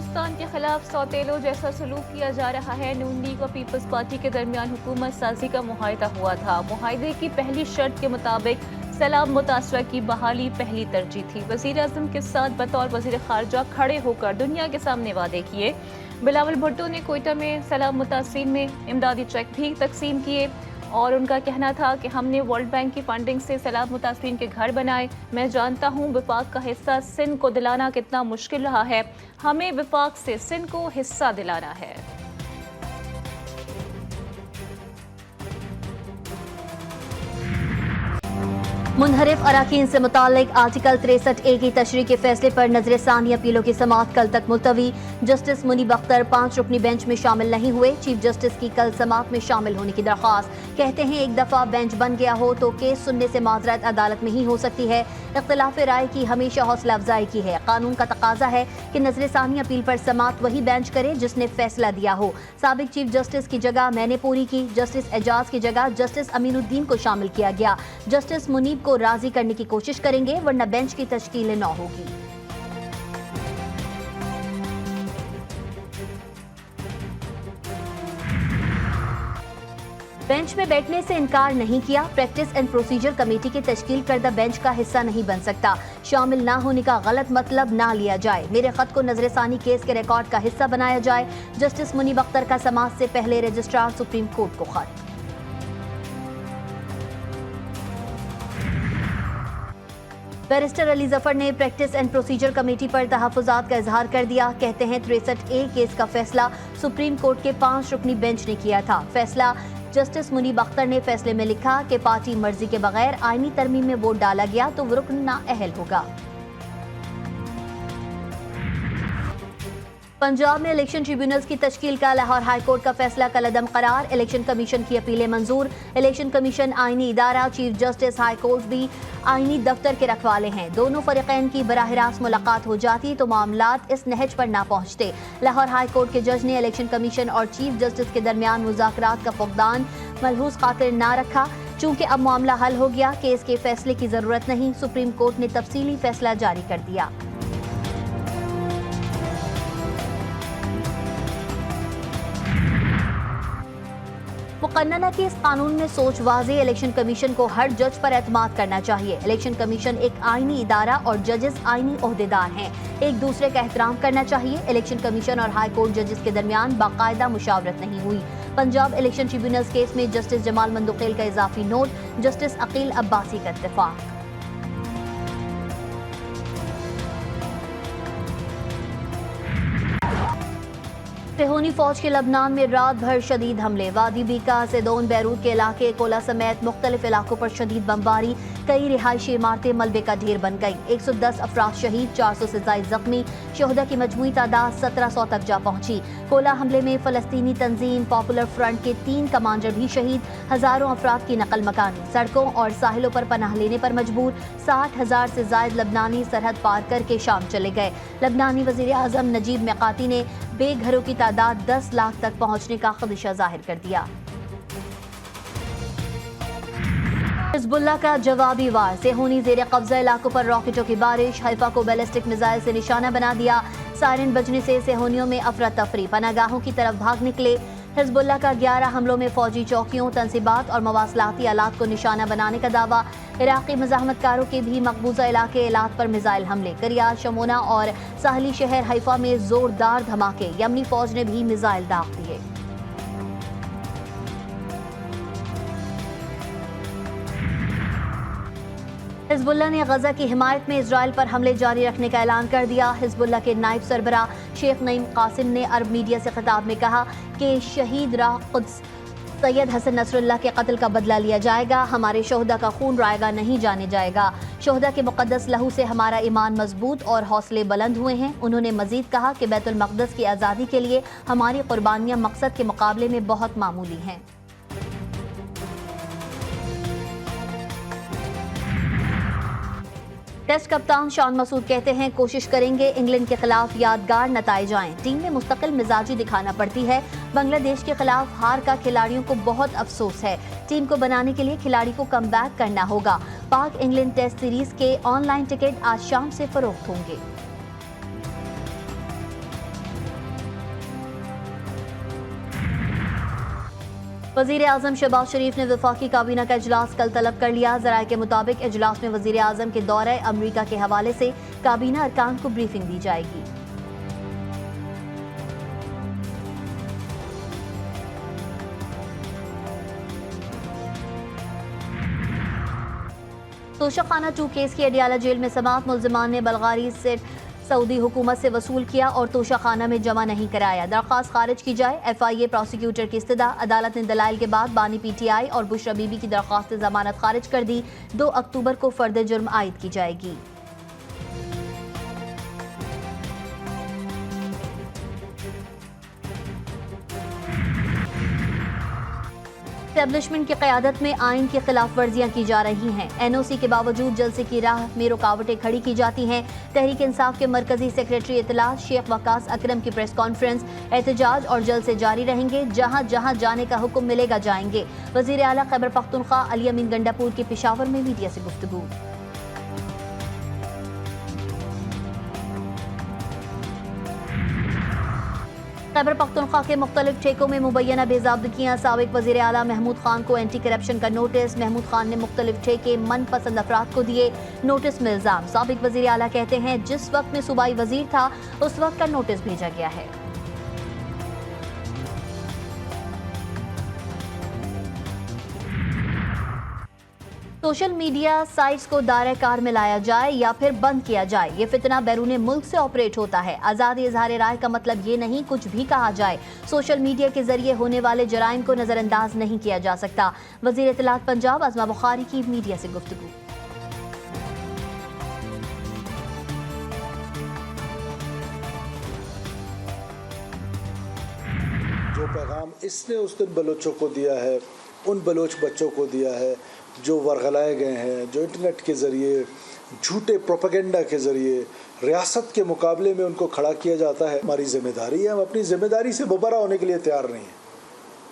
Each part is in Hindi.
बलूचिस्तान के खिलाफ सौतेलों जैसा सलूक किया जा रहा है। नून लीग और पीपल्स पार्टी के दरमियान हुकूमत साजी का मुआहिदा हुआ था। मुआहिदे की पहली शर्त के मुताबिक सलाम मुतासरा की बहाली पहली तरजीह थी। वजीर आजम के साथ बतौर वजीर खारजा खड़े होकर दुनिया के सामने वादे किए। बिलावल भुट्टो ने कोयटा में सलाम मुतासरीन में इमदादी चेक भी तकसीम किए और उनका कहना था कि हमने वर्ल्ड बैंक की फंडिंग से सैलाब मुतासरीन के घर बनाए। मैं जानता हूँ विफाक का हिस्सा सिंध को दिलाना कितना मुश्किल रहा है। हमें विफाक से सिंध को हिस्सा दिलाना है। मुनहरिफ अराकीन से मुतालिक आर्टिकल 63A की तशरीह के फैसले पर नजर सानी अपीलों की समाअत कल तक मुलतवी। जस्टिस मुनीब अख्तर 5 रुकनी बेंच में शामिल नहीं हुए। चीफ जस्टिस की कल समाअत में शामिल होने की दरख्वास्त। कहते हैं एक दफा बेंच बन गया हो तो केस सुनने से माजरत अदालत में ही हो सकती है। इख्तिलाफ राय की हमेशा हौसला अफजाई की है। कानून का तकाजा है कि नजर सानी अपील पर समाअत वही बेंच करे जिसने फैसला दिया हो। साबिक चीफ जस्टिस की जगह मैंने पूरी की। जस्टिस एजाज की जगह जस्टिस अमीनुद्दीन को शामिल किया गया। जस्टिस मुनीब को राजी करने की कोशिश करेंगे वरना बेंच की तश्कील न होगी। बेंच में बैठने से इनकार नहीं किया। प्रैक्टिस एंड प्रोसीजर कमेटी की तश्कील करदा बेंच का हिस्सा नहीं बन सकता। शामिल ना होने का गलत मतलब ना लिया जाए। मेरे खत को नजर सानी केस के रिकॉर्ड का हिस्सा बनाया जाए। जस्टिस मुनीब अख्तर का समाअत से पहले रजिस्ट्रार सुप्रीम कोर्ट को खत। बैरिस्टर अली जफर ने प्रैक्टिस एंड प्रोसीजर कमेटी पर तहफ़्फ़ुज़ात का इजहार कर दिया। कहते हैं 63A केस का फैसला सुप्रीम कोर्ट के 5 रुकनी बेंच ने किया था। फैसला जस्टिस मुनीब अख्तर ने फैसले में लिखा कि पार्टी मर्जी के बगैर आईनी तरमीम में वोट डाला गया तो वो रुकन नाअहल होगा। पंजाब में इलेक्शन ट्रिब्यूनल्स की तश्कील का लाहौर हाई कोर्ट का फैसला कलअदम करार। इलेक्शन कमीशन की अपीलें मंजूर। इलेक्शन कमीशन आईनी इदारा, चीफ जस्टिस हाई कोर्ट भी आईनी दफ्तर के रखवाले हैं। दोनों फरीकैन की बराह रास्त मुलाकात हो जाती तो मामलात इस नहज पर ना पहुंचते। लाहौर हाई कोर्ट के जज ने इलेक्शन कमीशन और चीफ जस्टिस के दरमियान मुज़ाकरात का फुक़दान मलहूज़ खातिर ना रखा। चूंकि अब मामला हल हो गया, केस के फैसले की जरूरत नहीं। सुप्रीम कोर्ट ने तफसीली फैसला जारी कर दिया। मुकन्नना के इस कानून में सोच वाज़े। इलेक्शन कमीशन को हर जज पर एतमाद करना चाहिए। इलेक्शन कमीशन एक आईनी इदारा और जजेस आईनी ओहदेदार हैं। एक दूसरे का एहतराम करना चाहिए। इलेक्शन कमीशन और हाई कोर्ट जजेस के दरमियान बाकायदा मुशावरत नहीं हुई। पंजाब इलेक्शन ट्रिब्यूनल्स केस में जस्टिस जमाल मंदुखेल का इजाफी नोट। जस्टिस अकील अब्बासी का इत्तेफाक। सेहोनी फौज के लबनान में रात भर शदीद हमले। वादी बीका, सेदोन, बैरूत के इलाके, कोला समेत मुख्तलिफ इलाकों पर शदीद बमबारी। कई रिहायशी इमारतें मलबे का ढेर बन गई। 110 अफराद शहीद, 400 से ज्यादा जख्मी। शोहदा की मजमूई तादाद 1700 तक जा पहुंची। कोला हमले में फलस्तीनी तंजीम पॉपुलर फ्रंट के 3 कमांडर भी शहीद। हजारों अफराद की नकल मकानी। सड़कों और साहिलों पर पनाह लेने पर मजबूर। 60,000 से ज्यादा लबनानी सरहद पार करके शाम चले गए। लबनानी वजीर आजम नजीब मिकाती ने बेघरों की तादाद 10 लाख तक पहुंचने का खदशा जाहिर कर दिया। हिजबुल्लाह का जवाबी वार। सेहोनी जेर कब्जा इलाकों पर रॉकेटों की बारिश। हैफा को बैलिस्टिक मिसाइल से निशाना बना दिया। सायरन बजने से सेहोनियों में अफरा तफरी। पनागाहों की तरफ भाग निकले। हिजबुल्लाह का 11 हमलों में फौजी चौकियों, तंसीबात और मवासलाती आलात को निशाना बनाने का दावा। इराकी मज़ाहमतकारों के भी मकबूजा इलाके इलाक पर मिसाइल हमले। करियात, शमोना और साहली शहर हैफा में जोरदार धमाके। यमनी फौज ने भी मिसाइल दाग दिए। हिजबुल्लाह ने गजा की हिमायत में इजराइल पर हमले जारी रखने का ऐलान कर दिया। हिजबुल्लाह के नायब सरबरा शेख नईम कासिम ने अरब मीडिया से खिताब में कहा कि शहीद राह कुद्स सैयद हसन नसरुल्लाह के कत्ल का बदला लिया जाएगा। हमारे शोहदा का खून रायगा नहीं जाने जाएगा। शोहदा के मुकद्दस लहू से हमारा ईमान मजबूत और हौसले बुलंद हुए हैं। उन्होंने मजीद कहा कि बैतुल मक़दस की आज़ादी के लिए हमारी कुर्बानियाँ मकसद के मुकाबले में बहुत मामूली हैं। टेस्ट कप्तान शान मसूद कहते हैं कोशिश करेंगे इंग्लैंड के खिलाफ यादगार नताइज आएं। टीम में मुस्तकिल मिजाजी दिखाना पड़ती है। बांग्लादेश के खिलाफ हार का खिलाड़ियों को बहुत अफसोस है। टीम को बनाने के लिए खिलाड़ी को कमबैक करना होगा। पाक इंग्लैंड टेस्ट सीरीज के ऑनलाइन टिकट आज शाम से फरोख्त होंगे। वजीर आजम शहबाज शरीफ ने वफाकी काबीना का इजलास कल तलब कर लिया। जराये के मुताबिक इजलास में वजीर आजम के दौरे अमरीका के हवाले से काबीना अरकान को ब्रीफिंग दी जाएगी। तोशाखाना 2 केस की अडियाला जेल में समाअत। मुल्जिमान ने बलगारी से सऊदी हुकूमत से वसूल किया और तोशाखाना में जमा नहीं कराया। दरख्वास्त खारिज की जाए। FIA प्रोसिक्यूटर की इस्तदा। अदालत ने दलाइल के बाद बानी PTI और बुशरा बीबी की दरख्वास्त जमानत खारिज कर दी। 2 अक्टूबर को फर्द जुर्म आयद की जाएगी। एस्टेब्लिशमेंट की क़यादत में आइन की खिलाफ वर्जियाँ की जा रही हैं। NOC के बावजूद जलसे की राह में रुकावटें खड़ी की जाती हैं। तहरीक इंसाफ के मरकजी सेक्रेटरी इत्तलात शेख वकास अकरम की प्रेस कॉन्फ्रेंस। एहतजाज और जलसे जारी रहेंगे। जहाँ जहाँ जाने का हुक्म मिलेगा जाएंगे। वज़ीर आला खैबर पख्तूनख्वा अली अमीन गंडापुर की पेशावर में मीडिया से गुफ्तगू। खैबर पख्तूनख्वा के मुख्तलिफ ठेकों में मुबैना बेज़ाब्दगियाँ। साबिक वज़ीर आला महमूद खान को एंटी करप्शन का नोटिस। महमूद खान ने मुख्तलिफ ठेके मनपसंद अफराद को दिए। नोटिस में इल्ज़ाम। साबिक वज़ीर आला कहते हैं जिस वक्त में सूबाई वज़ीर था उस वक्त का नोटिस भेजा गया है। सोशल मीडिया साइट्स को दायरे कार में लाया जाए या फिर बंद किया जाए, ये फितना बैरून मुल्क से ऑपरेट होता है। आज़ादी इज़हार राय का मतलब ये नहीं कुछ भी कहा जाए। सोशल मीडिया के जरिए होने वाले जराइम को नज़रअंदाज नहीं किया जा सकता। वज़ीर इत्तलात पंजाब अज़मा बुखारी की मीडिया से गुफ्तगू। जो पैगाम इसने उस दिन बलोचों को दिया है, उन बलोच बच्चों को दिया है जो वरगलाए गए हैं, जो इंटरनेट के ज़रिए झूठे प्रोपेगेंडा के ज़रिए रियासत के मुकाबले में उनको खड़ा किया जाता है। हमारी जिम्मेदारी है, हम अपनी ज़िम्मेदारी से बबरा होने के लिए तैयार नहीं हैं।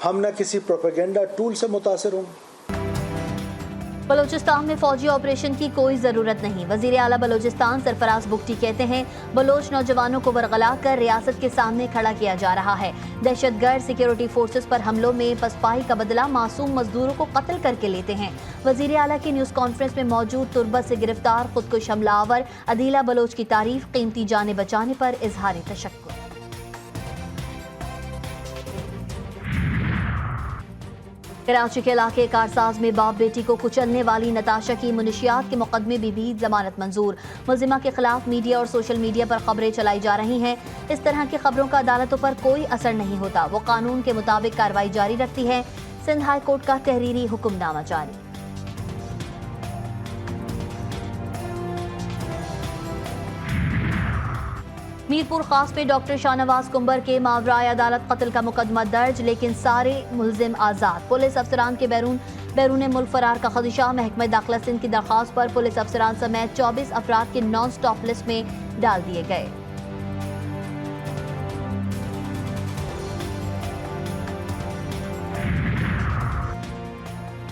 हम न किसी प्रोपेगेंडा टूल से मुतासिर होंगे। बलोचिस्तान में फौजी ऑपरेशन की कोई ज़रूरत नहीं। वज़ीर आला बलोचिस्तान सरफराज बुगटी कहते हैं बलोच नौजवानों को वरगला कर रियासत के सामने खड़ा किया जा रहा है। दहशतगर्द सिक्योरिटी फोर्सेस पर हमलों में पसपाई का बदला मासूम मजदूरों को कत्ल करके लेते हैं। वज़ीर आला की न्यूज़ कॉन्फ्रेंस में मौजूद तुर्बत से गिरफ्तार खुदकुश हमलावर अदीला बलोच की तारीफ। कीमती जाने बचाने पर इजहार तशक्कुर। कराची के इलाके कारसाज में बाप बेटी को कुचलने वाली नताशा की मुनशियात के मुकदमे में भी जमानत मंजूर। मुल्जिमा के खिलाफ मीडिया और सोशल मीडिया पर खबरें चलाई जा रही हैं। इस तरह की खबरों का अदालतों पर कोई असर नहीं होता। वो कानून के मुताबिक कार्रवाई जारी रखती है। सिंध हाई कोर्ट का तहरीरी हुक्मनामा जारी। मीरपुर खास में डॉक्टर शाहनवाज कुंबर के मावराए अदालत कत्ल का मुकदमा दर्ज, लेकिन सारे मुलजिम आज़ाद। पुलिस अफसरान के बैरून मुल्क फरार का खदशा। महकमा दाखिला सिंध की दरख्वास्त पर पुलिस अफसरान समेत 24 अफराद के नॉन स्टॉप लिस्ट में डाल दिए गए।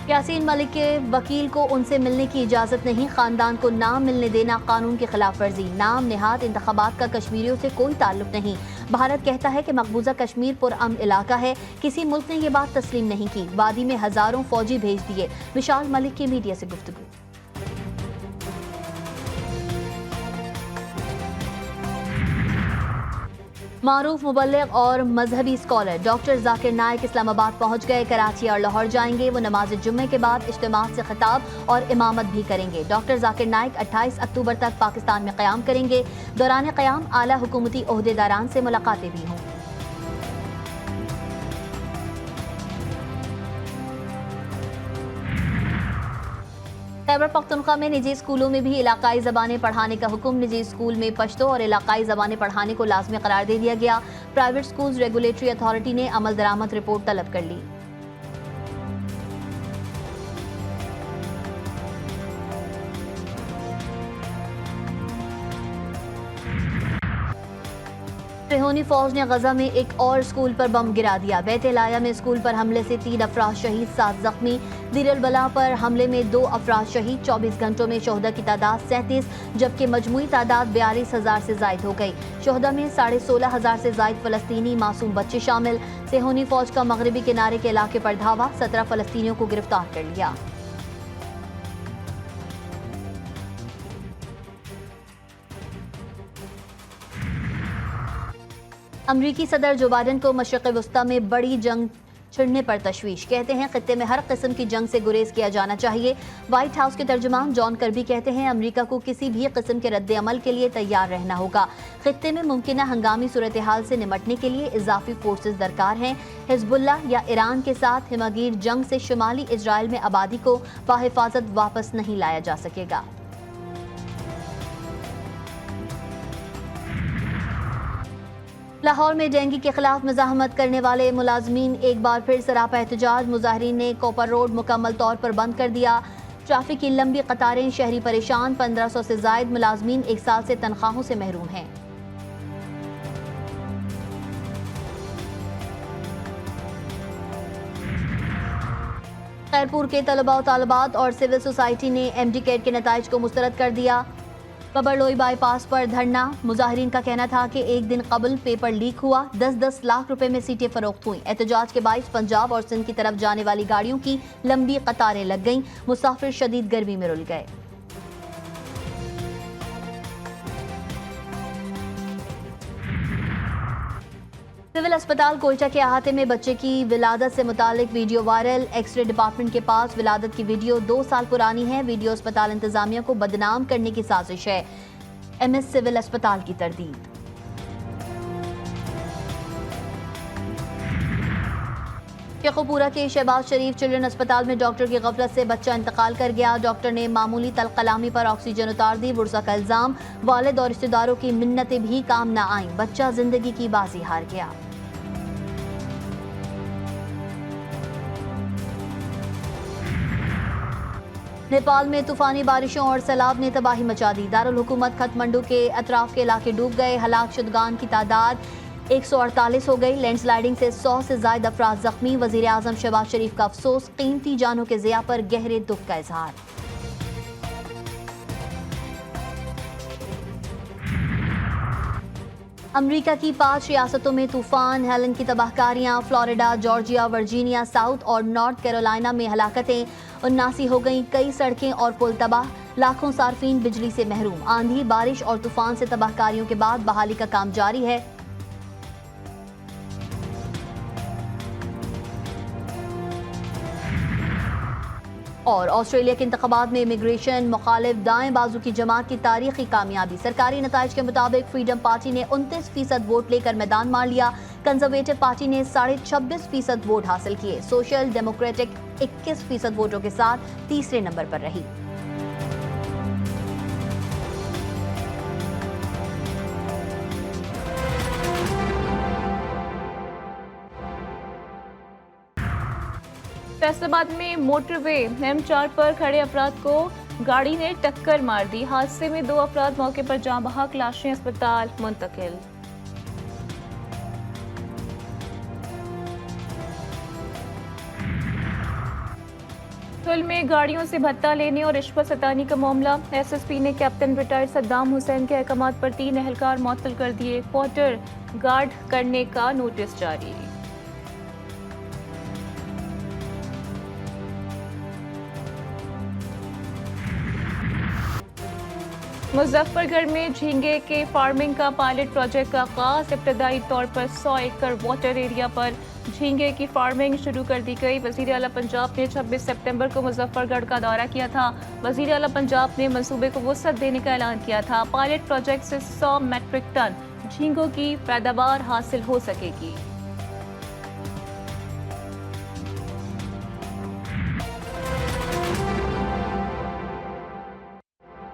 यासीन मलिक के वकील को उनसे मिलने की इजाजत नहीं। खानदान को नाम मिलने देना कानून की खिलाफ वर्जी। नाम नेहाद इंतखाबात का कश्मीरियों से कोई ताल्लुक नहीं। भारत कहता है कि मकबूजा कश्मीर पुरअमन इलाका है। किसी मुल्क ने ये बात तस्लीम नहीं की। वादी में हजारों फौजी भेज दिए। विशाल मलिक की मीडिया से गुफ्तगू। मारूफ मुबल्लिग और मजहबी स्कॉलर डॉक्टर जाकिर नाइक इस्लामाबाद पहुंच गए। कराची और लाहौर जाएंगे। वो नमाज जुम्मे के बाद इज्तिमात से खिताब और इमामत भी करेंगे। डॉक्टर जाकिर नाइक 28 अक्टूबर तक पाकिस्तान में क़याम करेंगे। दौरान क़याम आला हुकूमती ओहदेदारान से मुलाकातें भी होंगी। खैबर पख्तूनख्वा में निजी स्कूलों में भी इलाकाई ज़बानें पढ़ाने का हुक्म। निजी स्कूल में पश्तो और इलाकाई ज़बानें पढ़ाने को लाजमी करार दे दिया गया। प्राइवेट स्कूल्स रेगुलेटरी अथॉरिटी ने अमल दरामद रिपोर्ट तलब कर ली। सेहोनी फौज ने गजा में एक और स्कूल पर बम गिरा दिया। बैत-ए-लाया में स्कूल पर हमले से 3 अफराद शहीद, 7 जख्मी। दीर-अल-बला पर हमले में 2 अफराद शहीद। 24 घंटों में शोहदा की तादाद 37, जबकि मजमूई तादाद 42,000 से जायद हो गई। शोहदा में 16,500 से जायद फलस्तीनी मासूम बच्चे शामिल। सेहोनी फौज का मगरबी किनारे के इलाके पर धावा, 17 फलस्तीनियों को गिरफ्तार कर लिया। अमरीकी सदर जो बाइडन को मशरिक़ वस्ता में बड़ी जंग छिड़ने पर तशवीश। कहते हैं खित्ते में हर किस्म की जंग से गुरेज किया जाना चाहिए। व्हाइट हाउस के तर्जुमान जॉन कर्बी कहते हैं अमरीका को किसी भी किस्म के रद्द अमल के लिए तैयार रहना होगा। खित्ते में मुमकिन हंगामी सूरत हाल से निमटने के लिए इजाफी फोर्सेज दरकार हैं। हिजबुल्लाह या ईरान के साथ हिमगीर जंग से शुमाली इजराइल में आबादी को बाहिफाजत वापस नहीं लाया जा सकेगा। लाहौर में डेंगू के खिलाफ मुजाहमत करने वाले मुलाजमीन एक बार फिर सरापा एहतजाज। मुजाहरीन ने कोपर रोड मुकम्मल तौर पर बंद कर दिया। ट्रैफिक की लंबी कतारें, शहरी परेशान। 1500 से जायद मुलाजमीन 1 साल से तनख्वाहों से महरूम हैं। खैरपुर के तलबा और तालिबात और सिविल सोसाइटी ने MD-CAT के नताइज को मुस्तरद कर दिया। बबरलोई बाईपास पर धरना। मुजाहिरीन का कहना था कि एक दिन कबल पेपर लीक हुआ, 10-10 लाख रुपए में सीटें फरोख्त हुई। एहतजाज के बाइस पंजाब और सिंध की तरफ जाने वाली गाड़ियों की लंबी कतारें लग गईं। मुसाफिर शदीद गर्मी में रुल गए। सिविल अस्पताल कोयटा के अहाते में बच्चे की विलादत से मुतालिक वीडियो वायरल। एक्सरे डिपार्टमेंट के पास विलादत की वीडियो 2 साल पुरानी है। वीडियो अस्पताल इंतजामिया को बदनाम करने की साजिश है। MS सिविल अस्पताल की तरदीद। शेखोपुरा के शहबाज शरीफ चिल्ड्रन अस्पताल में डॉक्टर की गफलत से बच्चा इंतकाल कर गया। डॉक्टर ने मामूली तलकलामी पर ऑक्सीजन उतार दी। बुरसा का इल्जाम, वालिद और रिश्तेदारों की मिन्नतें भी काम न आईं। बच्चा जिंदगी की बाजी हार गया। नेपाल में तूफानी बारिशों और सैलाब ने तबाही मचा दी। दारुल हुकूमत खतमंडू के अतराफ के इलाके डूब गए। हलाक शुदगान की तादाद 148 हो गई। लैंडस्लाइडिंग से 100 से ज्यादा अफराद जख्मी। वजीर आजम शहबाज शरीफ का अफसोस, कीमती जानों के ज़िया पर गहरे दुख का इजहार। अमरीका की 5 रियासतों में तूफान हेलन की तबाहकारियां। फ्लोरिडा, जॉर्जिया, वर्जीनिया, साउथ और नॉर्थ कैरोलिना में हलाकतें। 79 हो गई। कई सड़कें और पुल तबाह। लाखों सार्फिन बिजली से महरूम। आंधी, बारिश और तूफान से तबाहकारियों के बाद बहाली का काम जारी है। और ऑस्ट्रेलिया के इंतखाबात में इमिग्रेशन मुखालिफ दाएं बाजू की जमात की तारीखी कामयाबी। सरकारी नताइज के मुताबिक फ्रीडम पार्टी ने 29% वोट लेकर मैदान मार लिया। कंजर्वेटिव पार्टी ने 26.5% वोट हासिल किए। सोशल डेमोक्रेटिक 21% वोटों के साथ तीसरे नंबर पर रही। फैसलाबाद में मोटरवे M4 पर खड़े अफराद को गाड़ी ने टक्कर मार दी। हादसे में 2 अफराद मौके पर जाँ बहक, लाशें अस्पताल मुंतकिल। तुल में गाड़ियों से भत्ता लेने और रिश्वत सतानी का मामला। SSP ने कैप्टन रिटायर्ड सद्दाम हुसैन के अहकामात पर 3 एहलकार मुअत्तल कर दिए। क्वार्टर गार्ड करने का नोटिस जारी। मुजफ्फरगढ़ में झींगे के फार्मिंग का पायलट प्रोजेक्ट का आगाज। इब्तदाई तौर पर 100 एकड़ वाटर एरिया पर झींगे की फार्मिंग शुरू कर दी गई। वजीर आला पंजाब ने 26 सितंबर को मुजफ्फरगढ़ का दौरा किया था। वजीर आला पंजाब ने मंसूबे को वसअत देने का ऐलान किया था। पायलट प्रोजेक्ट से 100 मेट्रिक टन झींगों की पैदावार हासिल हो सकेगी।